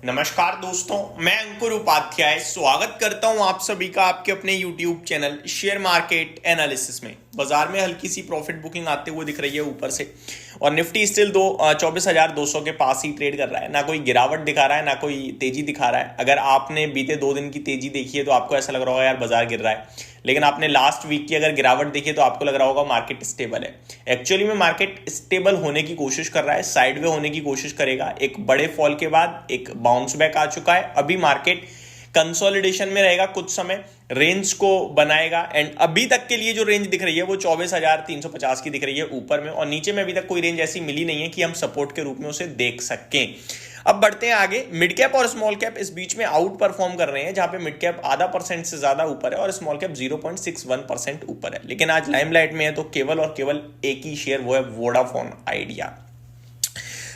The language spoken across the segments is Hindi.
नमस्कार दोस्तों, मैं अंकुर उपाध्याय स्वागत करता हूं आप सभी का आपके अपने YouTube channel share market analysis में। बाजार में हल्की सी प्रॉफिट बुकिंग आते हुए दिख रही है ऊपर से, और निफ्टी स्टिल 24,200 के पास ही ट्रेड कर रहा है। ना कोई गिरावट दिखा रहा है, ना कोई तेजी दिखा रहा है। अगर आपने बीते 2 दिन की तेजी देखी है तो आपको ऐसा लग रहा होगा यार बाजार गिर रहा है, लेकिन आपने लास्ट वीक की अगर गिरावट देखी है तो आपको लग रहा होगा मार्केट स्टेबल है। एक्चुअली में मार्केट स्टेबल होने की कोशिश कर रहा है, साइडवे होने की कोशिश करेगा। एक बड़े फॉल के बाद एक बाउंस बैक आ चुका है। अभी मार्केट कंसोलिडेशन में रहेगा, कुछ समय रेंज को बनाएगा। एंड अभी तक के लिए जो रेंज दिख रही है वो 24,350 की दिख रही है ऊपर में, और नीचे में अभी तक कोई रेंज ऐसी मिली नहीं है कि हम सपोर्ट के रूप में उसे देख सकें। अब बढ़ते हैं आगे। मिड कैप और स्मॉल कैप इस बीच में आउट परफॉर्म कर रहे हैं, जहां पे मिड कैप 0.5% से ज्यादा ऊपर है और स्मॉल कैप 0.61% ऊपर है। लेकिन आज लाइमलाइट में है तो केवल और केवल एक ही शेयर, वो है वोडाफोन आइडिया।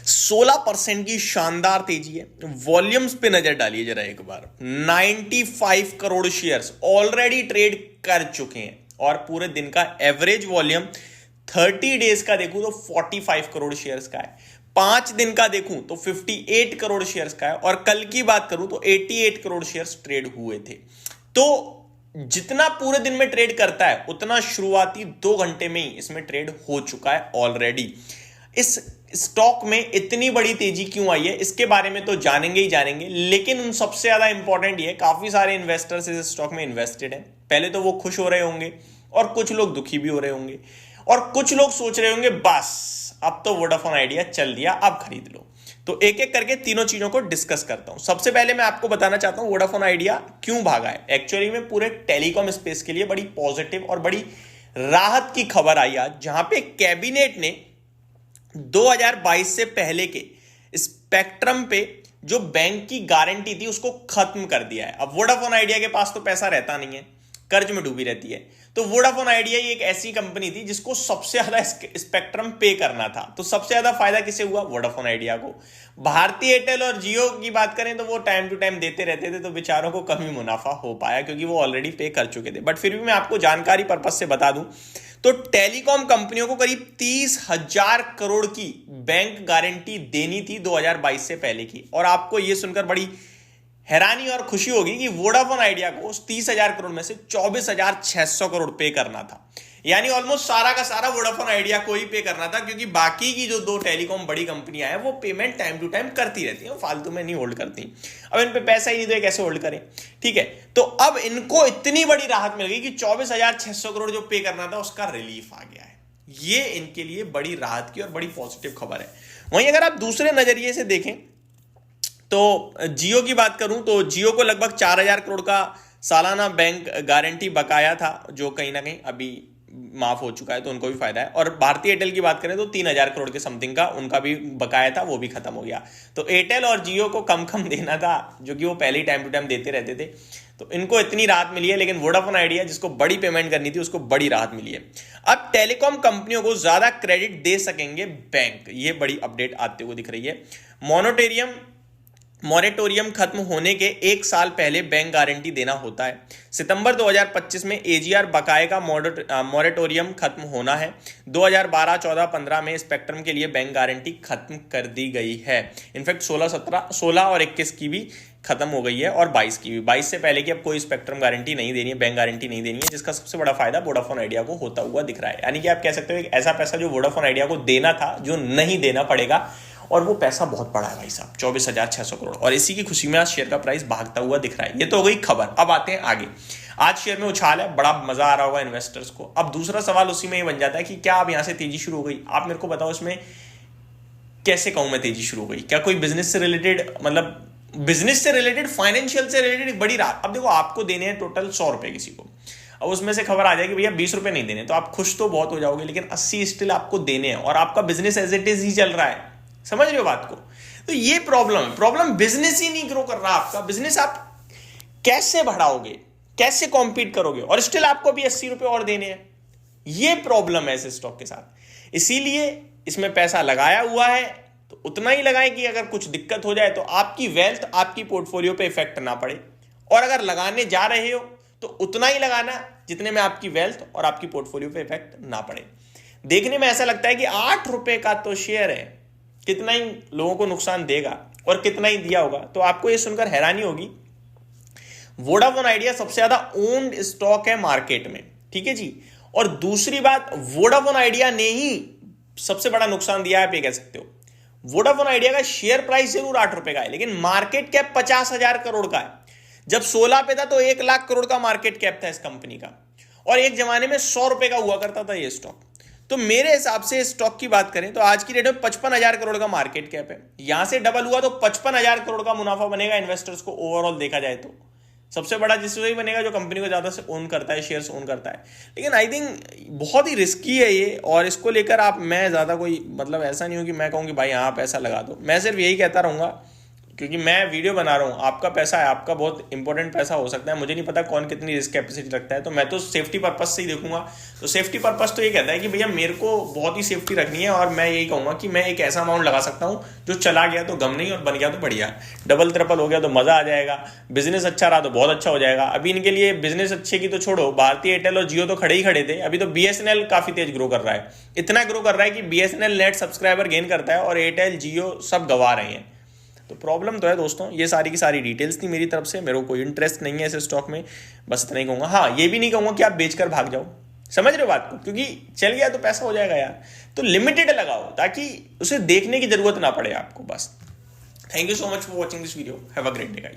16% की शानदार तेजी है। वॉल्यूम्स पे नजर डालिए जरा एक बार। 95 करोड़ शेयर्स ऑलरेडी ट्रेड कर चुके हैं, और पूरे दिन का एवरेज वॉल्यूम 30 डेज का देखूं तो 45 करोड़ शेयर्स का है। 5 दिन का देखूं तो 58 करोड़ शेयर्स का है, और कल की बात करूं तो 88 करोड़ शेयर्स ट्रेड हुए थे। तो जितना पूरे दिन में ट्रेड करता है उतना शुरुआती 2 घंटे में ही इसमें ट्रेड हो चुका है ऑलरेडी। इस स्टॉक में इतनी बड़ी तेजी क्यों आई है इसके बारे में तो जानेंगे ही जानेंगे, लेकिन उन सबसे ज्यादा इंपॉर्टेंट ये, काफी सारे इन्वेस्टर्स इस स्टॉक में इन्वेस्टेड हैं। पहले तो वो खुश हो रहे होंगे, और कुछ लोग दुखी भी हो रहे होंगे, और कुछ लोग सोच रहे होंगे बस अब तो वोडाफोन आइडिया चल दिया, अब खरीद लो। तो एक एक करके तीनों चीजों को डिस्कस करता हूं। सबसे पहले मैं आपको बताना चाहता हूं वोडाफोन आइडिया क्यों भागा है। एक्चुअली में पूरे टेलीकॉम स्पेस के लिए बड़ी पॉजिटिव और बड़ी राहत की खबर आई आज, जहां पे कैबिनेट ने 2022 से पहले के स्पेक्ट्रम पे जो बैंक की गारंटी थी उसको खत्म कर दिया है। अब वोडाफोन आइडिया के पास तो पैसा रहता नहीं है, कर्ज में डूबी रहती है। तो वोडाफोन आइडिया ही एक ऐसी कंपनी थी जिसको सबसे ज्यादा स्पेक्ट्रम पे करना था। तो सबसे ज्यादा फायदा किसे हुआ? वोडाफोन आइडिया को। भारतीय एयरटेल और जियो की बात करें तो वो टाइम टू टाइम देते रहते थे, तो बेचारों को कम ही मुनाफा हो पाया क्योंकि वो ऑलरेडी पे कर चुके थे। बट फिर भी मैं आपको जानकारी पर्पज से बता दूं तो टेलीकॉम कंपनियों को करीब 30,000 करोड़ की बैंक गारंटी देनी थी 2022 से पहले की। और आपको यह सुनकर बड़ी हैरानी और खुशी होगी कि वोडाफोन आइडिया को उस 30,000 करोड़ में से 24,600 करोड़ पे करना था। यानी ऑलमोस्ट सारा का सारा वोडाफोन आइडिया को ही पे करना था, क्योंकि बाकी की जो 2 टेलीकॉम बड़ी कंपनियां हैं वो पेमेंट टाइम टू टाइम करती रहती हैं, फालतू में नहीं होल्ड करती। अब इन पे पैसा ही नहीं तो कैसे होल्ड करें? ठीक है, तो अब इनको इतनी बड़ी राहत मिल गई कि 24,600 करोड़ जो पे करना था उसका रिलीफ आ गया है। ये इनके लिए बड़ी राहत की और बड़ी पॉजिटिव खबर है। वहीं अगर आप दूसरे नजरिए से देखें तो जियो की बात करूं तो जियो को लगभग 4,000 करोड़ का सालाना बैंक गारंटी बकाया था, जो कहीं ना कहीं अभी माफ हो चुका है, तो उनको भी फायदा है। और भारतीय एयरटेल की बात करें तो 3,000 करोड़ के समथिंग का उनका भी बकाया था, वो भी खत्म हो गया। तो एयरटेल और जियो को कम कम देना था, जो कि वो पहले ही टाइम टू टाइम देते रहते थे, तो इनको इतनी राहत मिली है। लेकिन वोडाफोन आइडिया जिसको बड़ी पेमेंट करनी थी उसको बड़ी राहत मिली है। अब टेलीकॉम कंपनियों को ज्यादा क्रेडिट दे सकेंगे बैंक, ये बड़ी अपडेट आते हुए दिख रही है। मॉरेटोरियम खत्म होने के 1 साल पहले बैंक गारंटी देना होता है। सितंबर 2025 में एजीआर बकाये का मॉरेटोरियम खत्म होना है। 2012, 14, 15 में स्पेक्ट्रम के लिए बैंक गारंटी खत्म कर दी गई है। इनफैक्ट 16 और 21 की भी खत्म हो गई है, और 22 की भी। 22 से पहले की अब कोई स्पेक्ट्रम गारंटी नहीं देनी है, बैंक गारंटी नहीं देनी है, जिसका सबसे बड़ा फायदा वोडाफोन आइडिया को होता हुआ दिख रहा है। यानी कि आप कह सकते हो एक ऐसा पैसा जो वोडाफोन आइडिया को देना था, जो नहीं देना पड़ेगा, और वो पैसा बहुत बड़ा है भाई साहब, 24,600 करोड़। और इसी की खुशी में आज शेयर का प्राइस भागता हुआ दिख रहा है। ये तो हो गई खबर। अब आते हैं आगे। आज शेयर में उछाल है, बड़ा मजा आ रहा होगा इन्वेस्टर्स को। अब दूसरा सवाल उसी में ये बन जाता है कि क्या अब यहां से तेजी शुरू हो गई? आप मेरे को बताओ इसमें कैसे कहूं मैं तेजी शुरू हो गई? क्या कोई बिजनेस से रिलेटेड, मतलब बिजनेस से रिलेटेड, फाइनेंशियल से रिलेटेड बड़ी राहत? अब देखो, आपको देने हैं टोटल 100 रुपए किसी को, अब उसमें से खबर आ जाएगी भैया 20 रुपए नहीं देने, तो आप खुश तो बहुत हो जाओगे, लेकिन 80 स्टिल आपको देने हैं, और आपका बिजनेस एज इट इज ही चल रहा है। समझ रहे हो बात को? तो ये प्रॉब्लम बिजनेस ही नहीं ग्रो कर रहा आपका। बिजनेस आप कैसे बढ़ाओगे, कैसे कॉम्पीट करोगे, और स्टिल आपको भी 80 रुपए और देने हैं? ये प्रॉब्लम है इस स्टॉक के साथ। इसीलिए इसमें पैसा लगाया हुआ है तो उतना ही लगाएं कि अगर कुछ दिक्कत हो जाए तो आपकी वेल्थ आपकी पोर्टफोलियो पे इफेक्ट ना पड़े, और अगर लगाने जा रहे हो तो उतना ही लगाना जितने में आपकी वेल्थ और आपकी पोर्टफोलियो पे इफेक्ट ना पड़े। देखने में ऐसा लगता है कि 8 रुपए का तो शेयर है, कितना ही लोगों को नुकसान देगा, और कितना ही दिया होगा, तो आपको ये सुनकर हैरानी होगी, वोडाफोन आइडिया सबसे ज्यादा ओन्ड स्टॉक है मार्केट में, ठीक है जी। और दूसरी बात, वोडाफोन आइडिया ने ही सबसे बड़ा नुकसान दिया है, आप ये कह सकते हो। वोडाफोन आइडिया का शेयर प्राइस जरूर 8 रुपए का है, लेकिन मार्केट कैप 50,000 करोड़ का है। जब 16 पे था तो 1 लाख करोड़ का मार्केट कैप था इस कंपनी का, और एक जमाने में 100 रुपए का हुआ करता था ये स्टॉक। तो मेरे हिसाब से स्टॉक की बात करें तो आज की डेट में 55,000 करोड़ का मार्केट कैप है, यहां से डबल हुआ तो 55,000 करोड़ का मुनाफा बनेगा इन्वेस्टर्स को ओवरऑल देखा जाए तो। सबसे बड़ा जिससे ही बनेगा जो कंपनी को ज्यादा से ओन करता है, शेयर्स ओन करता है। लेकिन आई थिंक बहुत ही रिस्की है ये, और इसको लेकर आप, मैं ज्यादा कोई मतलब ऐसा नहीं हूं कि मैं कहूं कि भाई यहाँ पैसा लगा दो। मैं सिर्फ यही कहता रहूंगा, क्योंकि मैं वीडियो बना रहा हूँ, आपका पैसा है, आपका बहुत इंपॉर्टेंट पैसा हो सकता है, मुझे नहीं पता कौन कितनी रिस्क कैपेसिटी रखता है, तो मैं तो सेफ्टी पर्पस से ही देखूंगा। तो सेफ्टी पर्पस तो ये कहता है कि भैया मेरे को बहुत ही सेफ्टी रखनी है, और मैं यही कहूंगा कि मैं एक ऐसा अमाउंट लगा सकता हूँ जो चला गया तो गम नहीं, और बन गया तो बढ़िया, डबल ट्रिपल हो गया तो मजा आ जाएगा, बिजनेस अच्छा रहा तो बहुत अच्छा हो जाएगा। अभी इनके लिए बिजनेस अच्छे की तो छोड़ो, भारतीय एयरटेल और जियो तो खड़े ही खड़े थे, अभी तो बीएसएनएल काफी तेज ग्रो कर रहा है, इतना ग्रो कर रहा है कि बीएसएनएल नेट सब्सक्राइबर गेन करता है और एयरटेल जियो सब गवा रहे हैं। तो प्रॉब्लम तो है दोस्तों। ये सारी की सारी डिटेल्स थी मेरी तरफ से, मेरे को कोई इंटरेस्ट नहीं है इस स्टॉक में, बस इतना ही कहूंगा। हाँ, ये भी नहीं कहूंगा कि आप बेचकर भाग जाओ, समझ रहे हो बात को, क्योंकि चल गया तो पैसा हो जाएगा यार। तो लिमिटेड लगाओ ताकि उसे देखने की जरूरत ना पड़े आपको, बस। Thank you so much for watching this video, have a great day guys.